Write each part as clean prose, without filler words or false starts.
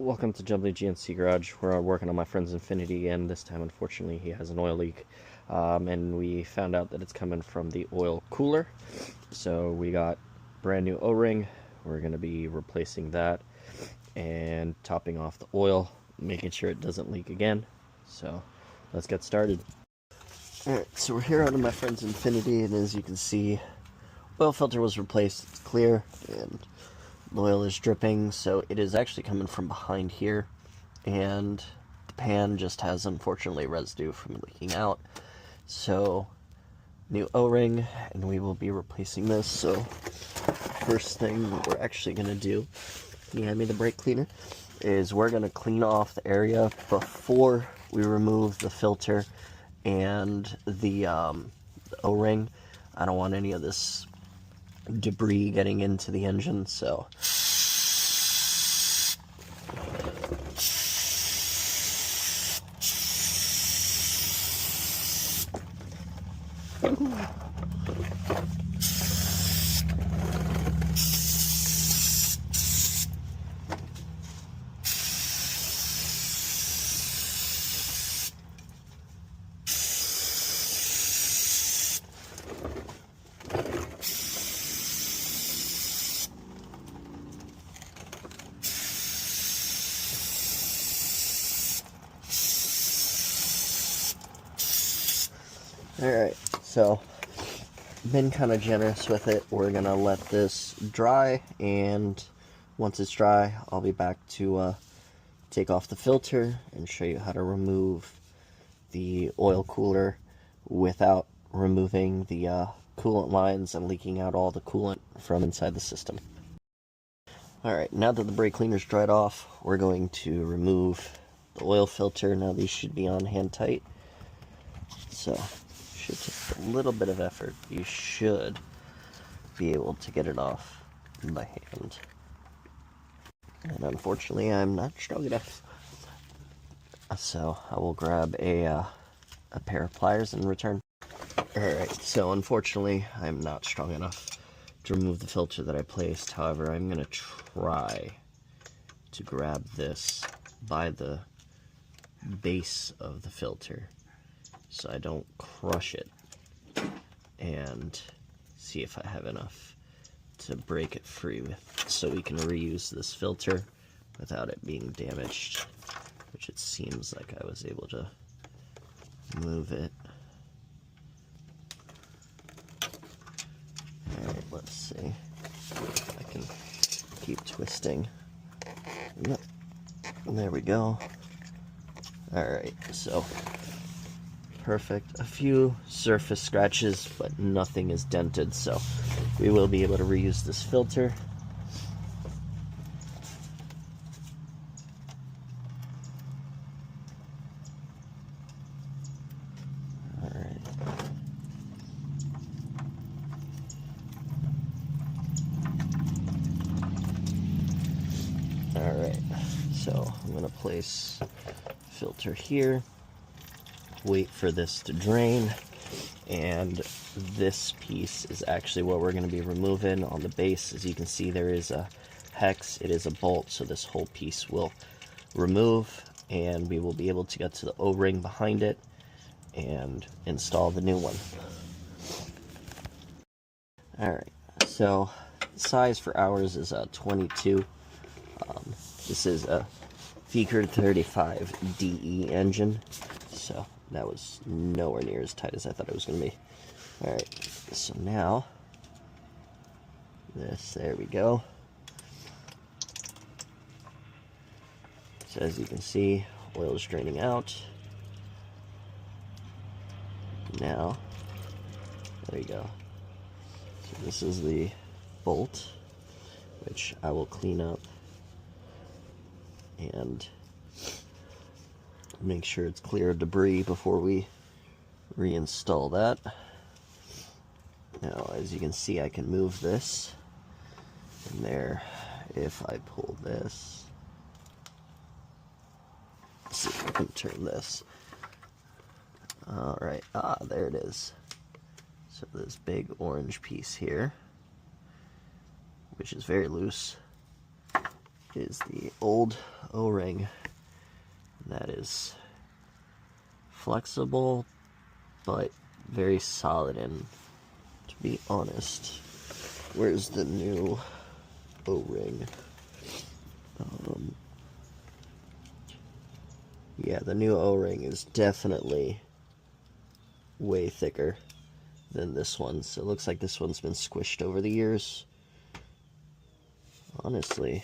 Welcome to Jumbly GNC Garage. We're working on my friend's Infinity, and this time, unfortunately, he has an oil leak. And we found out that it's coming from the oil cooler. So we got brand new O-ring. We're going to be replacing that and topping off the oil, making sure it doesn't leak again. So let's get started. Alright, so we're here on my friend's Infinity, and as you can see, oil filter was replaced. It's clear, and the oil is dripping, so it is actually coming from behind here, and the pan just has, unfortunately, residue from leaking out. So, new O-ring, and we will be replacing this. So, first thing we're actually going to do, can you hand me the brake cleaner, is we're going to clean off the area before we remove the filter and the O-ring. I don't want any of this debris getting into the engine, so alright, so been kind of generous with it. We're gonna let this dry, and once it's dry, I'll be back to take off the filter and show you how to remove the oil cooler without removing the coolant lines and leaking out all the coolant from inside the system. Alright, now that the brake cleaner's dried off, we're going to remove the oil filter. Now these should be on hand tight, so should take a little bit of effort. You should be able to get it off by hand. And unfortunately, I'm not strong enough. So I will grab a pair of pliers and return. Alright, so unfortunately, I'm not strong enough to remove the filter that I placed. However, I'm going to try to grab this by the base of the filter so I don't crush it, and see if I have enough to break it free with, so we can reuse this filter without it being damaged, which it seems like I was able to move it. Alright, let's see if I can keep twisting. Yep, there we go. Alright, so perfect. A few surface scratches, but nothing is dented, so we will be able to reuse this filter. Alright. Alright, so I'm going to place filter here, wait for this to drain, and this piece is actually what we're going to be removing on the base. As you can see, there is a hex, it is a bolt, so this whole piece will remove, and we will be able to get to the O-ring behind it and install the new one. Alright, so size for ours is a 22. This is a G35 DE engine, so that was nowhere near as tight as I thought it was going to be. Alright, so now, there we go. So as you can see, oil is draining out. Now, there you go. So this is the bolt, which I will clean up and make sure it's clear of debris before we reinstall that. Now, as you can see, I can move this in there if I pull this. Let's see if I can turn this. Alright, there it is. So this big orange piece here, which is very loose, is the old O-ring. That is flexible, but very solid, and to be honest, where's the new O-ring? Yeah, the new O-ring is definitely way thicker than this one, so it looks like this one's been squished over the years. Honestly,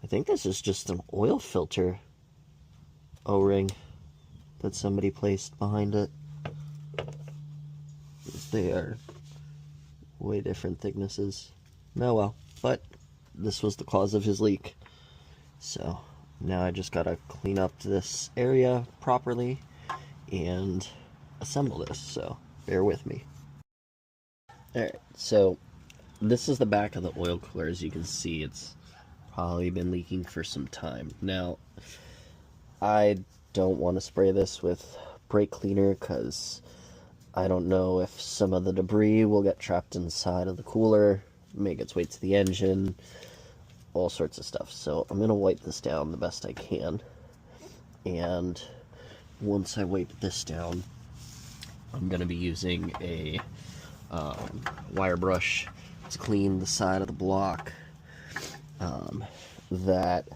I think this is just an oil filter O-ring that somebody placed behind it. They are way different thicknesses. Oh well, but this was the cause of his leak. So now I just gotta clean up this area properly and assemble this, so bear with me. Alright, so this is the back of the oil cooler. As you can see, it's probably been leaking for some time. Now, I don't want to spray this with brake cleaner because I don't know if some of the debris will get trapped inside of the cooler, make its way to the engine, all sorts of stuff. So I'm going to wipe this down the best I can. And once I wipe this down, I'm going to be using a wire brush to clean the side of the block. That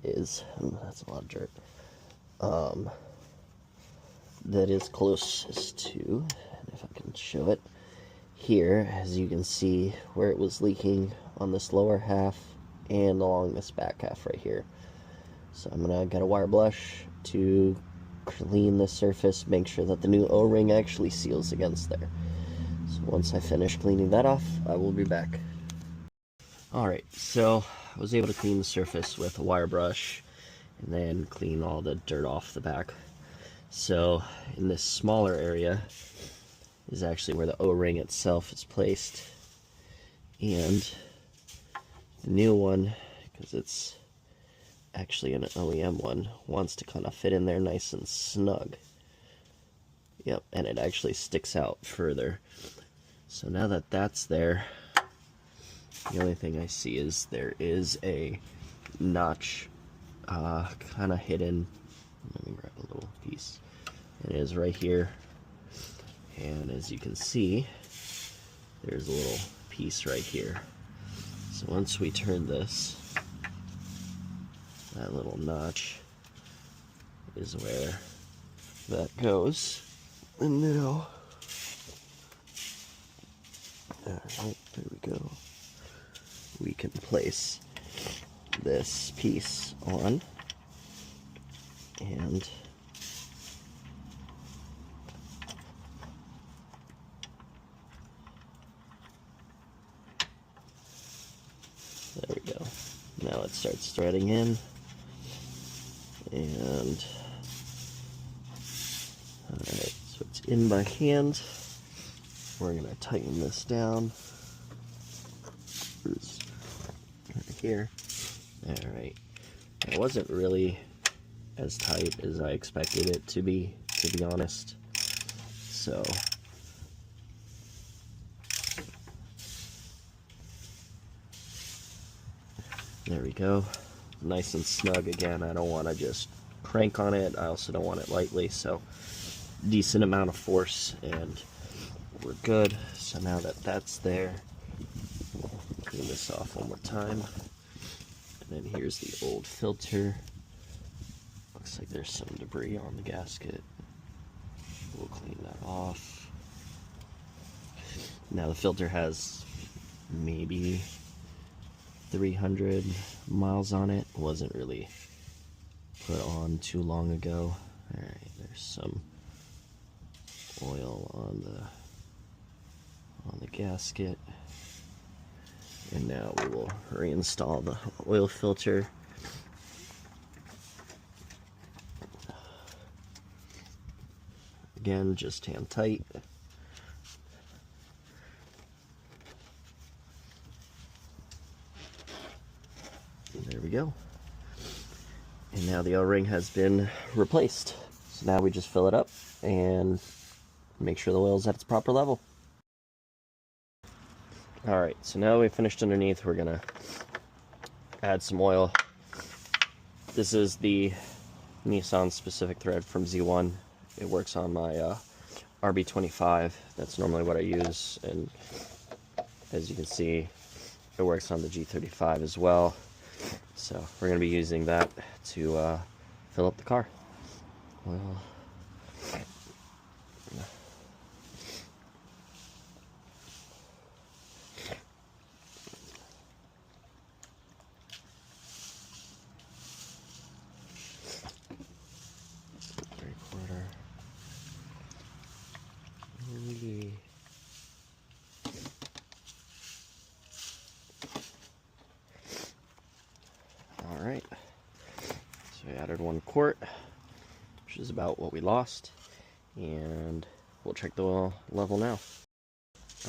is, that's a lot of dirt. That is closest to, and if I can show it here, as you can see where it was leaking on this lower half and along this back half right here. So I'm gonna get a wire brush to clean the surface, make sure that the new O-ring actually seals against there. So once I finish cleaning that off, I will be back. Alright, so I was able to clean the surface with a wire brush and then clean all the dirt off the back. So in this smaller area is actually where the O-ring itself is placed, and the new one, because it's actually an OEM one, wants to kind of fit in there nice and snug. Yep, and it actually sticks out further. So now that that's there, the only thing I see is there is a notch kind of hidden. Let me grab a little piece. It is right here, and as you can see, there's a little piece right here. So once we turn this, that little notch is where that goes. And now, alright, there we go. We can place this piece on, and there we go. Now it starts threading in, and alright, so it's in by hand. We're going to tighten this down. Right here. Alright. It wasn't really as tight as I expected it to be honest. So there we go. Nice and snug again. I don't want to just crank on it. I also don't want it lightly, so decent amount of force, and we're good. So now that that's there, clean this off one more time. And then here's the old filter. Looks like there's some debris on the gasket. We'll clean that off. Now the filter has maybe 300 miles on it. Wasn't really put on too long ago. Alright, there's some oil on the gasket. And now we will reinstall the oil filter. Again, just hand tight. There we go. And now the O-ring has been replaced. So now we just fill it up and make sure the oil's at its proper level. Alright, so now we finished underneath, we're gonna add some oil. This is the Nissan specific thread from Z1. It works on my RB25. That's normally what I use, and as you can see, it works on the G35 as well. So we're going to be using that to fill up the car. Well, 3/4. Maybe. All right. So we added 1 quart, which is about what we lost, and we'll check the oil level now.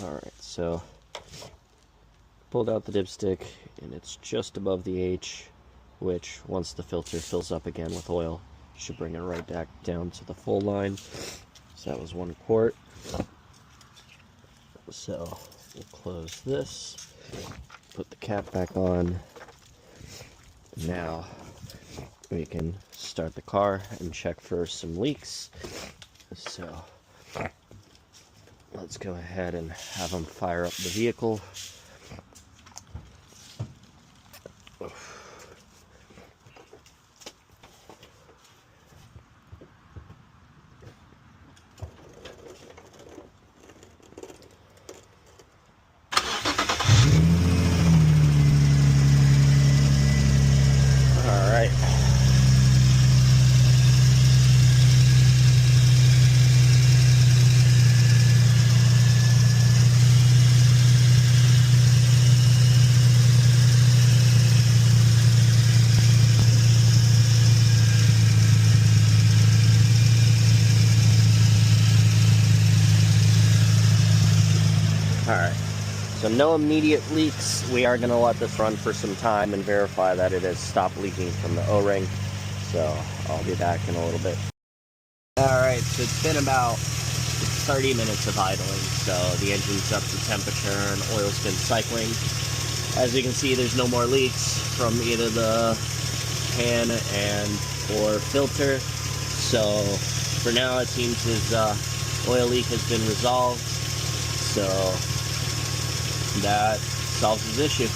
All right, so pulled out the dipstick, and it's just above the H, which once the filter fills up again with oil, should bring it right back down to the full line. So that was 1 quart. So we'll close this, put the cap back on. Now we can start the car and check for some leaks. So let's go ahead and have them fire up the vehicle. All right. Alright, so no immediate leaks. We are going to let this run for some time and verify that it has stopped leaking from the O-ring. So I'll be back in a little bit. Alright, so it's been about 30 minutes of idling. So the engine's up to temperature and oil's been cycling. As you can see, there's no more leaks from either the pan and or filter. So for now it seems his oil leak has been resolved. So that solves his issue.